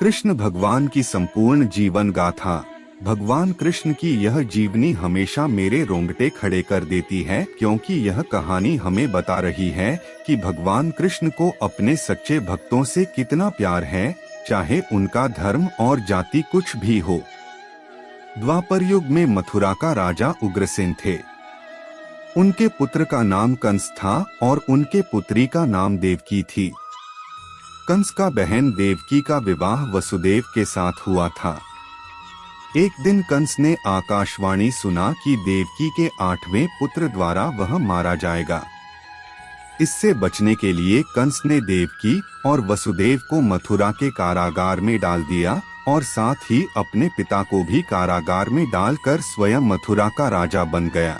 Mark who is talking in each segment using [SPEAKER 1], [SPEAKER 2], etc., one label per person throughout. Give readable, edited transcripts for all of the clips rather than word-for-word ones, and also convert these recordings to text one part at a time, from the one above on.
[SPEAKER 1] कृष्ण भगवान की संपूर्ण जीवन गाथा। भगवान कृष्ण की यह जीवनी हमेशा मेरे रोंगटे खड़े कर देती है, क्योंकि यह कहानी हमें बता रही है कि भगवान कृष्ण को अपने सच्चे भक्तों से कितना प्यार है, चाहे उनका धर्म और जाति कुछ भी हो। द्वापर युग में मथुरा का राजा उग्रसेन थे। उनके पुत्र का नाम कंस था और उनके पुत्री का नाम देवकी थी। कंस का बहन देवकी का विवाह वसुदेव के साथ हुआ था। एक दिन कंस ने आकाशवाणी सुना कि देवकी के 8वें पुत्र द्वारा वह मारा जाएगा। इससे बचने के लिए कंस ने देवकी और वसुदेव को मथुरा के कारागार में डाल दिया और साथ ही अपने पिता को भी कारागार में डालकर स्वयं मथुरा का राजा बन गया।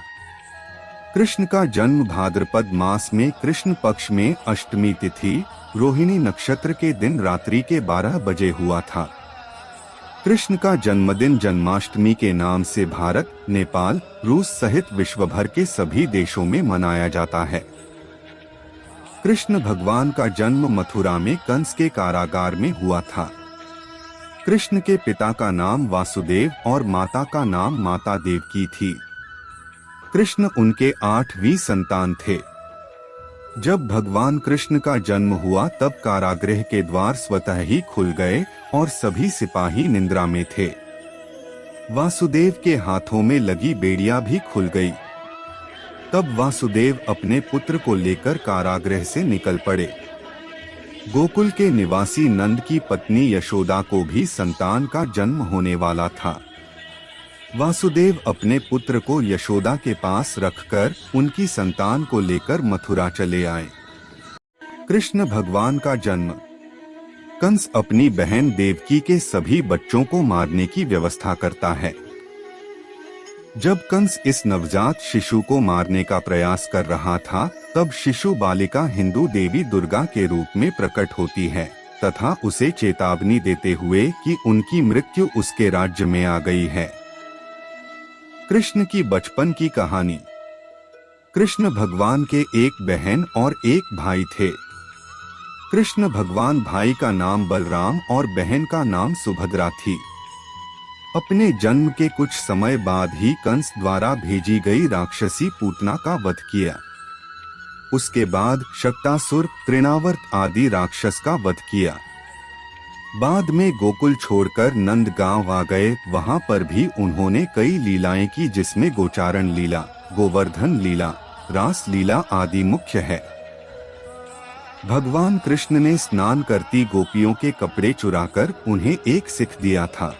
[SPEAKER 1] कृष्ण का जन्म भाद्रपद मास में कृष्ण पक्ष में अष्टमी तिथि रोहिणी नक्षत्र के दिन रात्रि के 12 बजे हुआ था। कृष्ण का जन्मदिन जन्माष्टमी के नाम से भारत, नेपाल, रूस सहित विश्व भर के सभी देशों में मनाया जाता है। कृष्ण भगवान का जन्म मथुरा में कंस के कारागार में हुआ था। कृष्ण के पिता का नाम वासुदेव और माता का नाम माता देवकी थी। कृष्ण उनके 8वीं संतान थे। जब भगवान कृष्ण का जन्म हुआ तब कारागृह के द्वार स्वतः ही खुल गए और सभी सिपाही निद्रा में थे। वासुदेव के हाथों में लगी बेड़ियां भी खुल गई। तब वासुदेव अपने पुत्र को लेकर कारागृह से निकल पड़े। गोकुल के निवासी नंद की पत्नी यशोदा को भी संतान का जन्म होने वाला था। वासुदेव अपने पुत्र को यशोदा के पास रखकर उनकी संतान को लेकर मथुरा चले आए। कृष्ण भगवान का जन्म। कंस अपनी बहन देवकी के सभी बच्चों को मारने की व्यवस्था करता है। जब कंस इस नवजात शिशु को मारने का प्रयास कर रहा था, तब शिशु बालिका हिंदू देवी दुर्गा के रूप में प्रकट होती है तथा उसे चेतावनी देते हुए कि उनकी मृत्यु उसके राज्य में आ गई है। कृष्ण की बचपन की कहानी। कृष्ण भगवान के एक बहन और एक भाई थे। कृष्ण भगवान भाई का नाम बलराम और बहन का नाम सुभद्रा थी। अपने जन्म के कुछ समय बाद ही कंस द्वारा भेजी गई राक्षसी पूतना का वध किया। उसके बाद शक्तासुर, तृणावर्त आदि राक्षस का वध किया। बाद में गोकुल छोड़कर नंद गांव आ गए। वहां पर भी उन्होंने कई लीलाएं की, जिसमें गोचारण लीला, गोवर्धन लीला, रास लीला आदि मुख्य है। भगवान कृष्ण ने स्नान करती गोपियों के कपड़े चुराकर उन्हें एक सिख दिया था।